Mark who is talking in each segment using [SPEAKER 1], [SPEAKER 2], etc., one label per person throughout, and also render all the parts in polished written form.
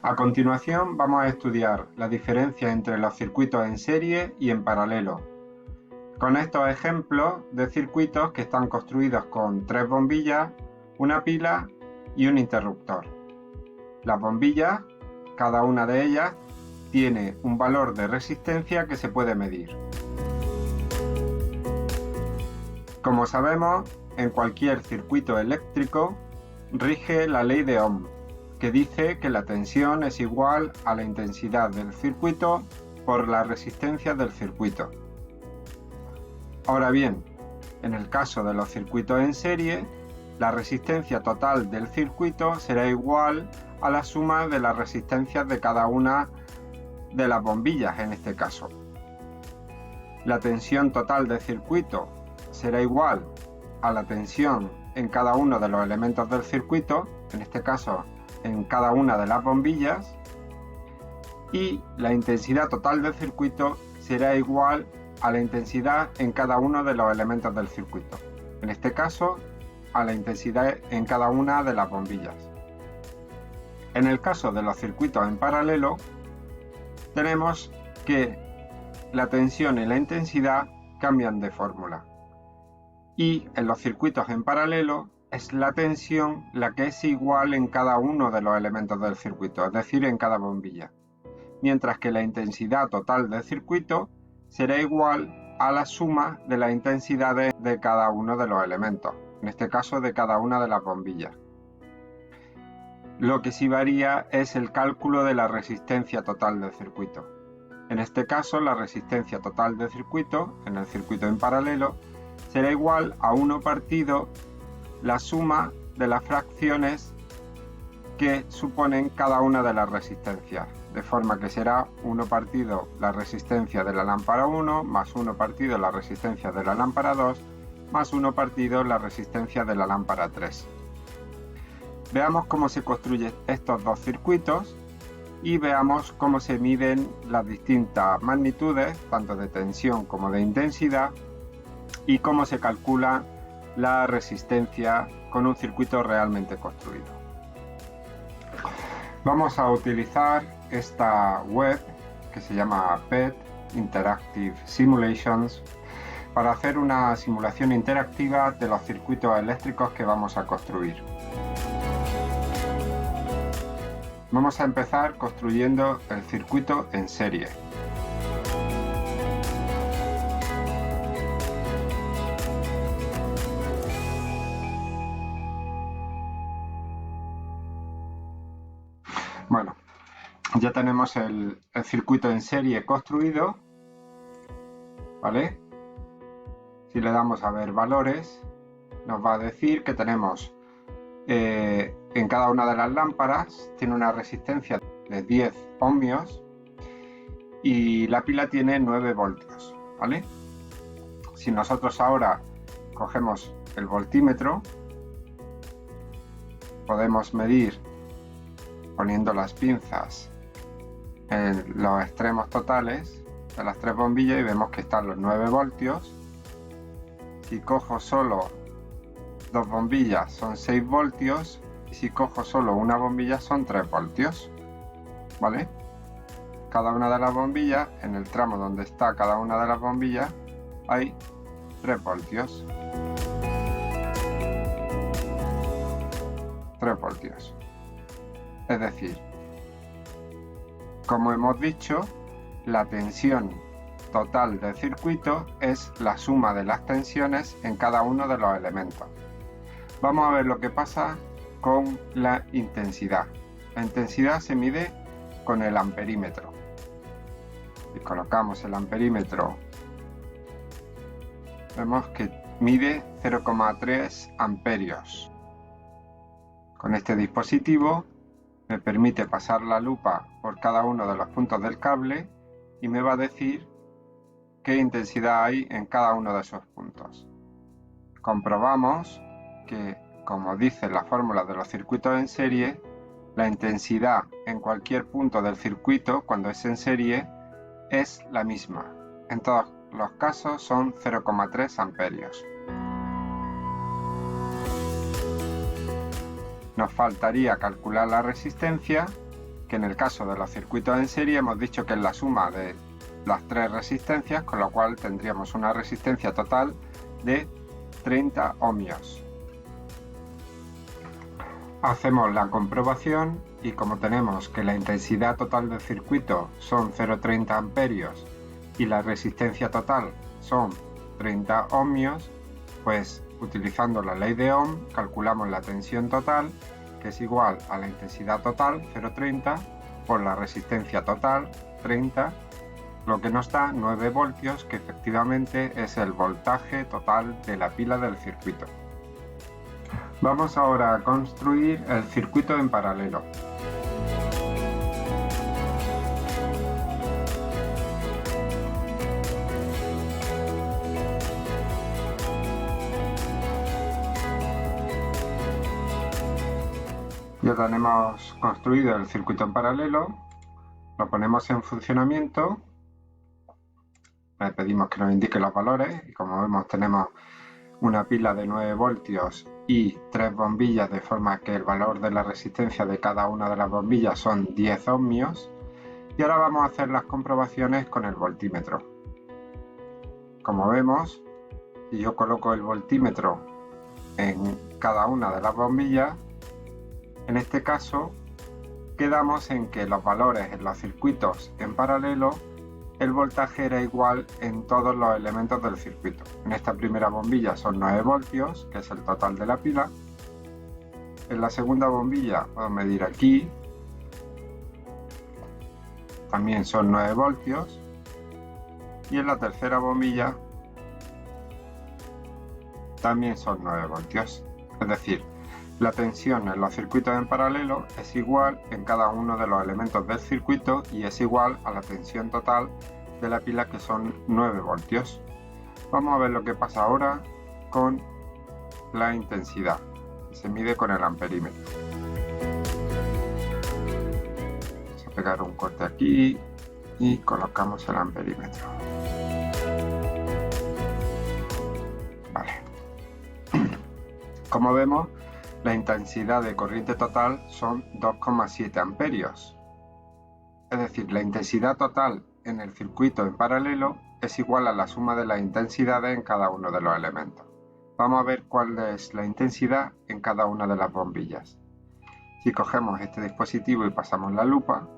[SPEAKER 1] A continuación vamos a estudiar la diferencia entre los circuitos en serie y en paralelo, con estos ejemplos de circuitos que están construidos con 3 bombillas, una pila y un interruptor. Las bombillas, cada una de ellas, tiene un valor de resistencia que se puede medir. Como sabemos, en cualquier circuito eléctrico rige la ley de Ohm, que dice que la tensión es igual a la intensidad del circuito por la resistencia del circuito. Ahora bien, en el caso de los circuitos en serie, la resistencia total del circuito será igual a la suma de las resistencias de cada una de las bombillas en este caso. La tensión total del circuito será igual a la tensión en cada uno de los elementos del circuito, en este caso en cada una de las bombillas, y la intensidad total del circuito será igual a la intensidad en cada uno de los elementos del circuito, en este caso a la intensidad en cada una de las bombillas. En el caso de los circuitos en paralelo, tenemos que la tensión y la intensidad cambian de fórmula, y en los circuitos en paralelo es la tensión la que es igual en cada uno de los elementos del circuito, es decir, en cada bombilla, mientras que la intensidad total del circuito será igual a la suma de las intensidades de cada uno de los elementos, en este caso de cada una de las bombillas. Lo que sí varía es el cálculo de la resistencia total del circuito. En este caso, la resistencia total del circuito, en el circuito en paralelo, será igual a 1 partido la suma de las fracciones que suponen cada una de las resistencias, de forma que será 1 partido la resistencia de la lámpara 1 más 1 partido la resistencia de la lámpara 2 más 1 partido la resistencia de la lámpara 3. Veamos cómo se construyen estos dos circuitos y veamos cómo se miden las distintas magnitudes, tanto de tensión como de intensidad, y cómo se calcula la resistencia con un circuito realmente construido. Vamos a utilizar esta web que se llama PET, Interactive Simulations, para hacer una simulación interactiva de los circuitos eléctricos que vamos a construir. Vamos a empezar construyendo el circuito en serie. Bueno, ya tenemos el circuito en serie construido, ¿vale? Si le damos a ver valores, nos va a decir que tenemos en cada una de las lámparas tiene una resistencia de 10 ohmios y la pila tiene 9 voltios, ¿vale? Si nosotros ahora cogemos el voltímetro, podemos medir poniendo las pinzas en los extremos totales de las 3 bombillas y vemos que están los 9 voltios. Si cojo solo 2 bombillas son 6 voltios y si cojo solo una bombilla son 3 voltios, ¿vale? Cada una de las bombillas, en el tramo donde está cada una de las bombillas, hay 3 voltios. 3 voltios. Es decir, como hemos dicho, la tensión total del circuito es la suma de las tensiones en cada uno de los elementos. Vamos a ver lo que pasa con la intensidad. La intensidad se mide con el amperímetro. Si colocamos el amperímetro, vemos que mide 0,3 amperios. Con este dispositivo me permite pasar la lupa por cada uno de los puntos del cable y me va a decir qué intensidad hay en cada uno de esos puntos. Comprobamos que, como dice la fórmula de los circuitos en serie, la intensidad en cualquier punto del circuito, cuando es en serie, es la misma. En todos los casos son 0,3 amperios. Nos faltaría calcular la resistencia que en el caso de los circuitos en serie hemos dicho que es la suma de las tres resistencias, con lo cual tendríamos una resistencia total de 30 ohmios. Hacemos la comprobación y como tenemos que la intensidad total del circuito son 0,30 amperios y la resistencia total son 30 ohmios, pues utilizando la ley de Ohm calculamos la tensión total, que es igual a la intensidad total 0,30 por la resistencia total 30, lo que nos da 9 voltios, que efectivamente es el voltaje total de la pila del circuito. Vamos ahora a construir el circuito en paralelo. Ya tenemos construido el circuito en paralelo, lo ponemos en funcionamiento, le pedimos que nos indique los valores y como vemos tenemos una pila de 9 voltios y 3 bombillas, de forma que el valor de la resistencia de cada una de las bombillas son 10 ohmios. Y ahora vamos a hacer las comprobaciones con el voltímetro. Como vemos, si yo coloco el voltímetro en cada una de las bombillas, en este caso quedamos en que los valores en los circuitos en paralelo, el voltaje era igual en todos los elementos del circuito. En esta primera bombilla son 9 voltios, que es el total de la pila. En la segunda bombilla puedo medir aquí, también son 9 voltios. Y en la tercera bombilla también son 9 voltios. Es decir, la tensión en los circuitos en paralelo es igual en cada uno de los elementos del circuito y es igual a la tensión total de la pila, que son 9 voltios. Vamos a ver lo que pasa ahora con la intensidad. Se mide con el amperímetro. Vamos a pegar un corte aquí y colocamos el amperímetro. Vale. Como vemos, la intensidad de corriente total son 2,7 amperios. Es decir, la intensidad total en el circuito en paralelo es igual a la suma de las intensidades en cada uno de los elementos. Vamos a ver cuál es la intensidad en cada una de las bombillas. Si cogemos este dispositivo y pasamos la lupa,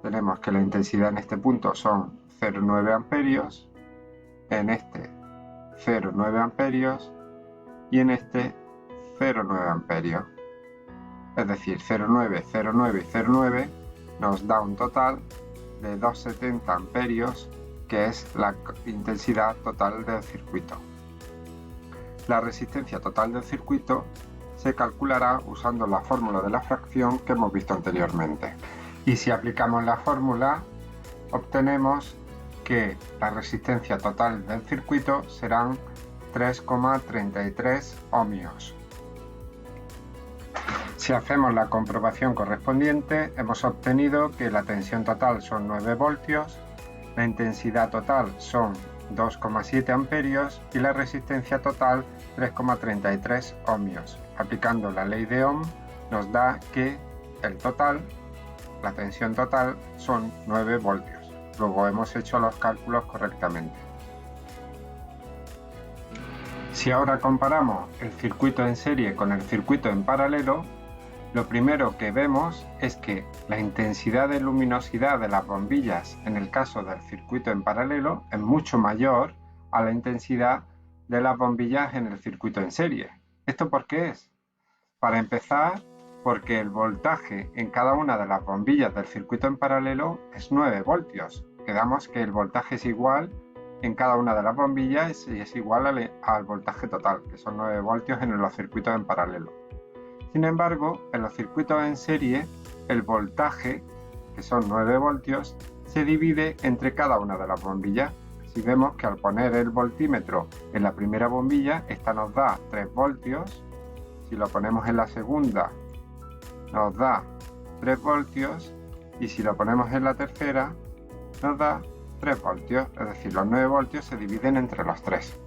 [SPEAKER 1] tenemos que la intensidad en este punto son 0,9 amperios, en este 0,9 amperios y en este 0,9 amperios. Es decir, 0,9, 0,9 y 0,9 nos da un total de 270 amperios, que es la intensidad total del circuito. La resistencia total del circuito se calculará usando la fórmula de la fracción que hemos visto anteriormente. Y si aplicamos la fórmula, obtenemos que la resistencia total del circuito serán 3,33 ohmios. Si hacemos la comprobación correspondiente, hemos obtenido que la tensión total son 9 voltios, la intensidad total son 2,7 amperios y la resistencia total 3,33 ohmios. Aplicando la ley de Ohm nos da que el total, la tensión total, son 9 voltios. Luego hemos hecho los cálculos correctamente. Si ahora comparamos el circuito en serie con el circuito en paralelo, lo primero que vemos es que la intensidad de luminosidad de las bombillas en el caso del circuito en paralelo es mucho mayor a la intensidad de las bombillas en el circuito en serie. ¿Esto por qué es? Para empezar, porque el voltaje en cada una de las bombillas del circuito en paralelo es 9 voltios. Quedamos que el voltaje es igual en cada una de las bombillas y es igual al voltaje total, que son 9 voltios en los circuitos en paralelo. Sin embargo, en los circuitos en serie, el voltaje, que son 9 voltios, se divide entre cada una de las bombillas. Si vemos que al poner el voltímetro en la primera bombilla, esta nos da 3 voltios. Si lo ponemos en la segunda, nos da 3 voltios. Y si lo ponemos en la tercera, nos da 3 voltios. Es decir, los 9 voltios se dividen entre los 3.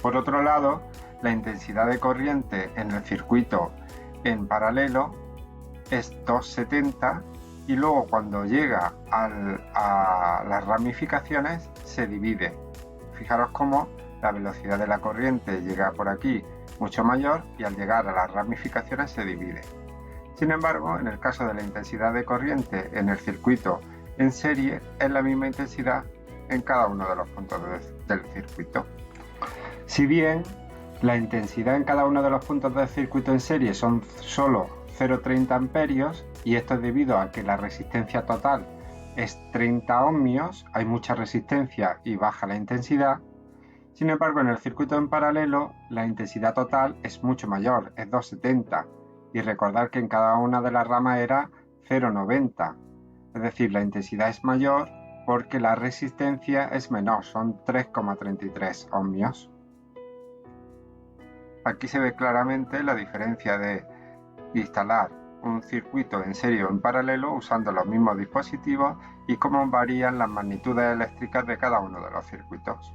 [SPEAKER 1] Por otro lado, la intensidad de corriente en el circuito en paralelo es 270 y luego cuando llega a las ramificaciones se divide. Fijaros cómo la velocidad de la corriente llega por aquí mucho mayor y al llegar a las ramificaciones se divide. Sin embargo, en el caso de la intensidad de corriente en el circuito en serie es la misma intensidad en cada uno de los puntos del circuito. Si bien la intensidad en cada uno de los puntos del circuito en serie son solo 0,30 amperios, y esto es debido a que la resistencia total es 30 ohmios, hay mucha resistencia y baja la intensidad. Sin embargo, en el circuito en paralelo la intensidad total es mucho mayor, es 270, y recordar que en cada una de las ramas era 0,90, es decir, la intensidad es mayor porque la resistencia es menor, son 3,33 ohmios. Aquí se ve claramente la diferencia de instalar un circuito en serie o en paralelo usando los mismos dispositivos y cómo varían las magnitudes eléctricas de cada uno de los circuitos.